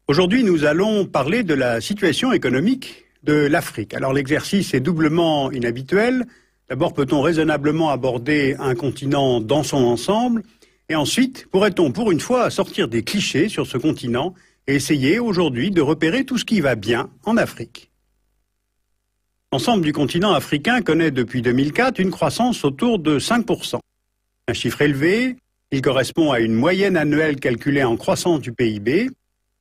Aujourd'hui, nous allons parler de la situation économique de l'Afrique. Alors l'exercice est doublement inhabituel. D'abord, peut-on raisonnablement aborder un continent dans son ensemble? Et ensuite, pourrait-on pour une fois sortir des clichés sur ce continent et essayer aujourd'hui de repérer tout ce qui va bien en Afrique? L'ensemble du continent africain connaît depuis 2004 une croissance autour de 5%. Un chiffre élevé, il correspond à une moyenne annuelle calculée en croissance du PIB.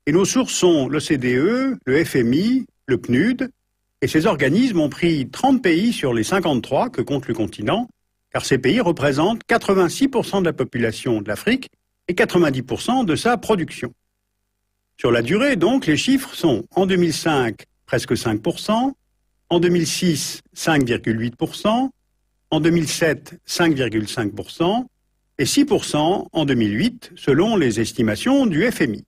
Et nos sources sont l'OCDE, le FMI, le PNUD, et ces organismes ont pris 30 pays sur les 53 que compte le continent, car ces pays représentent 86% de la population de l'Afrique et 90% de sa production. Sur la durée, donc, les chiffres sont en 2005 presque 5%, en 2006 5,8%, en 2007 5,5% et 6% en 2008, selon les estimations du FMI.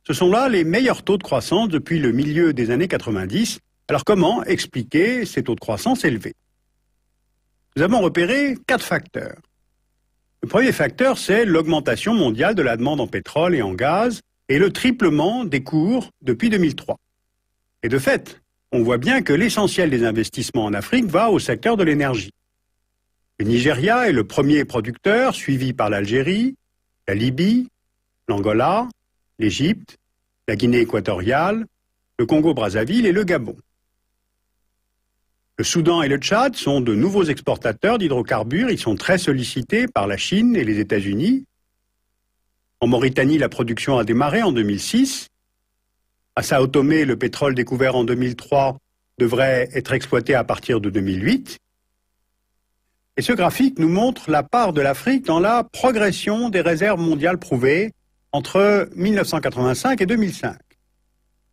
Ce sont là les meilleurs taux de croissance depuis le milieu des années 90. Alors comment expliquer ces taux de croissance élevés? Nous avons repéré 4 facteurs. Le premier facteur, c'est l'augmentation mondiale de la demande en pétrole et en gaz et le triplement des cours depuis 2003. Et de fait, on voit bien que l'essentiel des investissements en Afrique va au secteur de l'énergie. Le Nigeria est le premier producteur, suivi par l'Algérie, la Libye, l'Angola, l'Égypte, la Guinée équatoriale, le Congo-Brazzaville et le Gabon. Le Soudan et le Tchad sont de nouveaux exportateurs d'hydrocarbures. Ils sont très sollicités par la Chine et les États-Unis. En Mauritanie, la production a démarré en 2006. À Sao Tomé, le pétrole découvert en 2003 devrait être exploité à partir de 2008. Et ce graphique nous montre la part de l'Afrique dans la progression des réserves mondiales prouvées entre 1985 et 2005.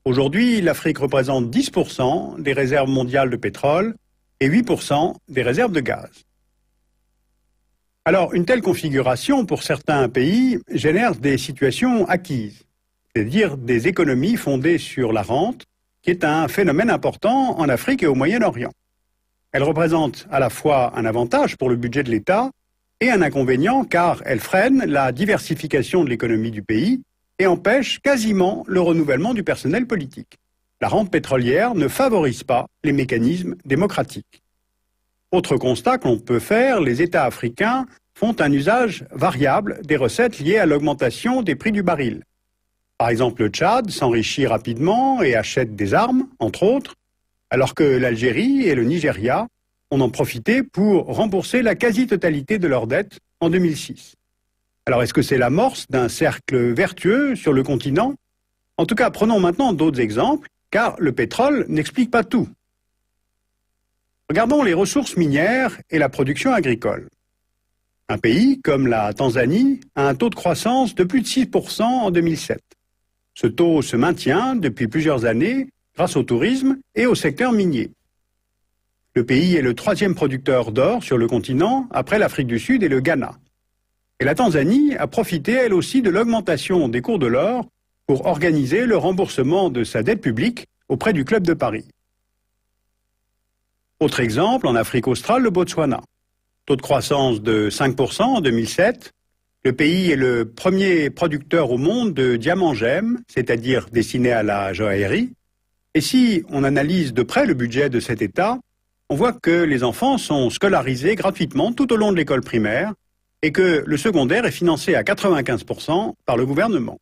Aujourd'hui, l'Afrique représente 10% des réserves mondiales de pétrole et 8% des réserves de gaz. Alors, une telle configuration, pour certains pays, génère des situations acquises, c'est-à-dire des économies fondées sur la rente, qui est un phénomène important en Afrique et au Moyen-Orient. Elle représente à la fois un avantage pour le budget de l'État et un inconvénient car elle freine la diversification de l'économie du pays et empêche quasiment le renouvellement du personnel politique. La rente pétrolière ne favorise pas les mécanismes démocratiques. Autre constat que l'on peut faire, les États africains font un usage variable des recettes liées à l'augmentation des prix du baril. Par exemple, le Tchad s'enrichit rapidement et achète des armes, entre autres, alors que l'Algérie et le Nigeria on en profité pour rembourser la quasi-totalité de leurs dettes en 2006. Alors est-ce que c'est l'amorce d'un cercle vertueux sur le continent? En tout cas, prenons maintenant d'autres exemples, car le pétrole n'explique pas tout. Regardons les ressources minières et la production agricole. Un pays comme la Tanzanie a un taux de croissance de plus de 6% en 2007. Ce taux se maintient depuis plusieurs années grâce au tourisme et au secteur minier. Le pays est le 3e producteur d'or sur le continent, après l'Afrique du Sud et le Ghana. Et la Tanzanie a profité, elle aussi, de l'augmentation des cours de l'or pour organiser le remboursement de sa dette publique auprès du Club de Paris. Autre exemple, en Afrique australe, le Botswana. Taux de croissance de 5% en 2007. Le pays est le premier producteur au monde de diamants-gemmes, c'est-à-dire destinés à la joaillerie. Et si on analyse de près le budget de cet État, on voit que les enfants sont scolarisés gratuitement tout au long de l'école primaire et que le secondaire est financé à 95% par le gouvernement.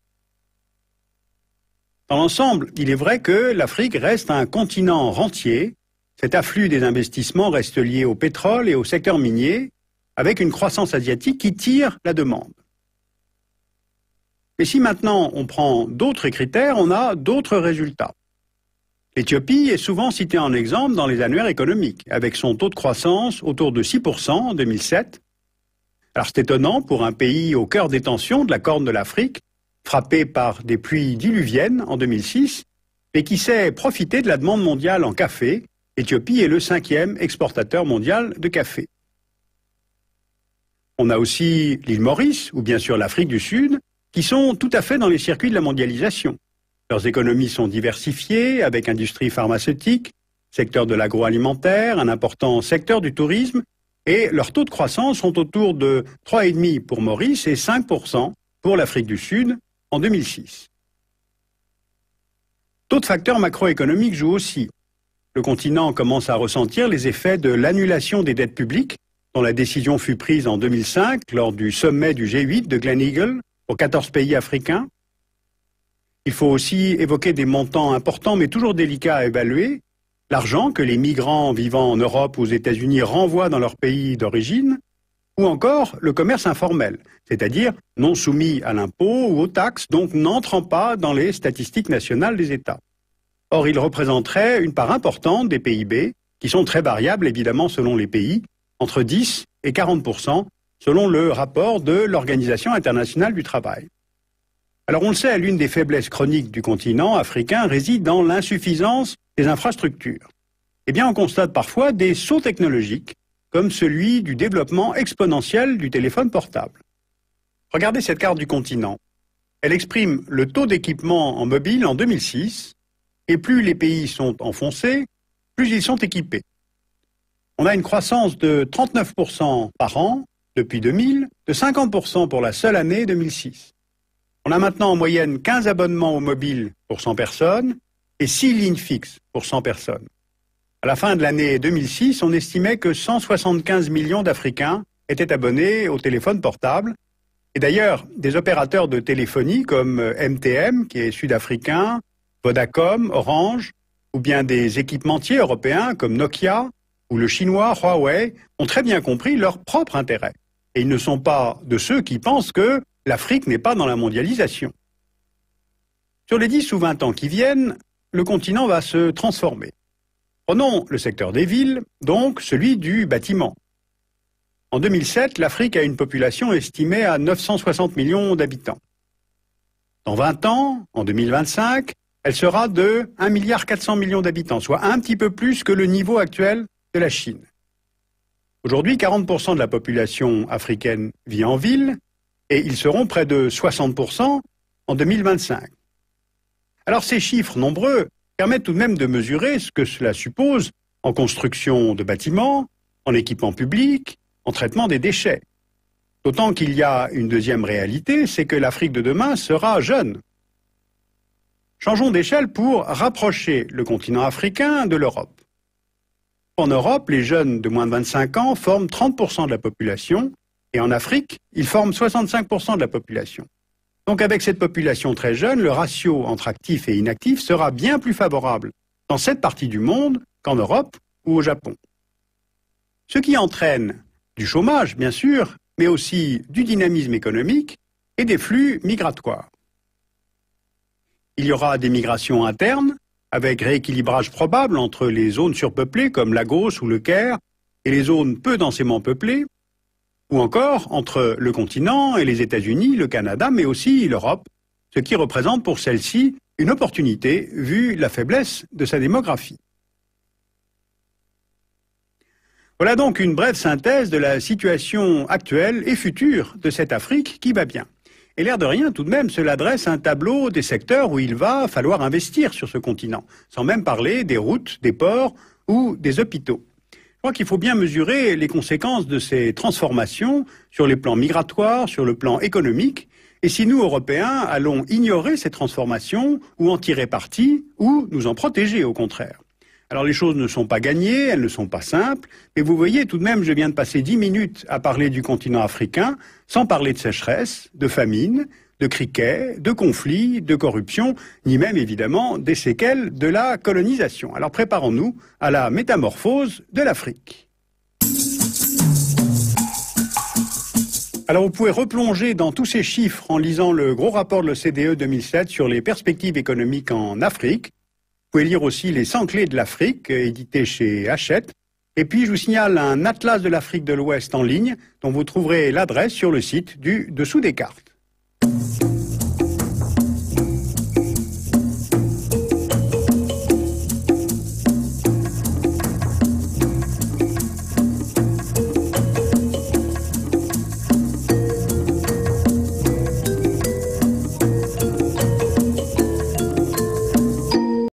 Dans l'ensemble, il est vrai que l'Afrique reste un continent rentier. Cet afflux des investissements reste lié au pétrole et au secteur minier, avec une croissance asiatique qui tire la demande. Et si maintenant on prend d'autres critères, on a d'autres résultats. L'Éthiopie est souvent citée en exemple dans les annuaires économiques, avec son taux de croissance autour de 6% en 2007. Alors c'est étonnant pour un pays au cœur des tensions de la Corne de l'Afrique, frappé par des pluies diluviennes en 2006, et qui sait profiter de la demande mondiale en café. L'Éthiopie est le 5e exportateur mondial de café. On a aussi l'île Maurice, ou bien sûr l'Afrique du Sud, qui sont tout à fait dans les circuits de la mondialisation. Leurs économies sont diversifiées, avec industrie pharmaceutique, secteur de l'agroalimentaire, un important secteur du tourisme, et leurs taux de croissance sont autour de 3,5% pour Maurice et 5% pour l'Afrique du Sud en 2006. D'autres facteurs macroéconomiques jouent aussi. Le continent commence à ressentir les effets de l'annulation des dettes publiques, dont la décision fut prise en 2005 lors du sommet du G8 de Gleneagle pour 14 pays africains. Il faut aussi évoquer des montants importants mais toujours délicats à évaluer, l'argent que les migrants vivant en Europe ou aux États-Unis renvoient dans leur pays d'origine, ou encore le commerce informel, c'est-à-dire non soumis à l'impôt ou aux taxes, donc n'entrant pas dans les statistiques nationales des États. Or, il représenterait une part importante des PIB, qui sont très variables évidemment selon les pays, entre 10 et 40%, selon le rapport de l'Organisation internationale du travail. Alors on le sait, l'une des faiblesses chroniques du continent africain réside dans l'insuffisance des infrastructures. Eh bien, on constate parfois des sauts technologiques, comme celui du développement exponentiel du téléphone portable. Regardez cette carte du continent. Elle exprime le taux d'équipement en mobile en 2006, et plus les pays sont enfoncés, plus ils sont équipés. On a une croissance de 39% par an depuis 2000, de 50% pour la seule année 2006. On a maintenant en moyenne 15 abonnements au mobile pour 100 personnes et 6 lignes fixes pour 100 personnes. À la fin de l'année 2006, on estimait que 175 millions d'Africains étaient abonnés au téléphone portable. Et d'ailleurs, des opérateurs de téléphonie comme MTN, qui est sud-africain, Vodacom, Orange, ou bien des équipementiers européens comme Nokia ou le chinois Huawei ont très bien compris leur propre intérêt. Et ils ne sont pas de ceux qui pensent que l'Afrique n'est pas dans la mondialisation. Sur les 10 ou 20 ans qui viennent, le continent va se transformer. Prenons le secteur des villes, donc celui du bâtiment. En 2007, l'Afrique a une population estimée à 960 millions d'habitants. Dans 20 ans, en 2025, elle sera de 1,4 milliard d'habitants, soit un petit peu plus que le niveau actuel de la Chine. Aujourd'hui, 40% de la population africaine vit en ville, et ils seront près de 60% en 2025. Alors ces chiffres nombreux permettent tout de même de mesurer ce que cela suppose en construction de bâtiments, en équipement public, en traitement des déchets. D'autant qu'il y a une deuxième réalité, c'est que l'Afrique de demain sera jeune. Changeons d'échelle pour rapprocher le continent africain de l'Europe. En Europe, les jeunes de moins de 25 ans forment 30% de la population, et en Afrique, ils forment 65% de la population. Donc avec cette population très jeune, le ratio entre actifs et inactifs sera bien plus favorable dans cette partie du monde qu'en Europe ou au Japon. Ce qui entraîne du chômage, bien sûr, mais aussi du dynamisme économique et des flux migratoires. Il y aura des migrations internes, avec rééquilibrage probable entre les zones surpeuplées comme Lagos ou le Caire et les zones peu densément peuplées, ou encore entre le continent et les États-Unis, le Canada, mais aussi l'Europe, ce qui représente pour celle-ci une opportunité vu la faiblesse de sa démographie. Voilà donc une brève synthèse de la situation actuelle et future de cette Afrique qui va bien. Et l'air de rien, tout de même, cela dresse un tableau des secteurs où il va falloir investir sur ce continent, sans même parler des routes, des ports ou des hôpitaux. Je crois qu'il faut bien mesurer les conséquences de ces transformations sur les plans migratoires, sur le plan économique, et si nous, Européens, allons ignorer ces transformations ou en tirer parti, ou nous en protéger au contraire. Alors les choses ne sont pas gagnées, elles ne sont pas simples, mais vous voyez tout de même, je viens de passer 10 minutes à parler du continent africain, sans parler de sécheresse, de famine, de criquets, de conflits, de corruption, ni même évidemment des séquelles de la colonisation. Alors préparons-nous à la métamorphose de l'Afrique. Alors vous pouvez replonger dans tous ces chiffres en lisant le gros rapport de l'OCDE 2007 sur les perspectives économiques en Afrique. Vous pouvez lire aussi les 100 clés de l'Afrique, édité chez Hachette. Et puis je vous signale un atlas de l'Afrique de l'Ouest en ligne, dont vous trouverez l'adresse sur le site du dessous des cartes.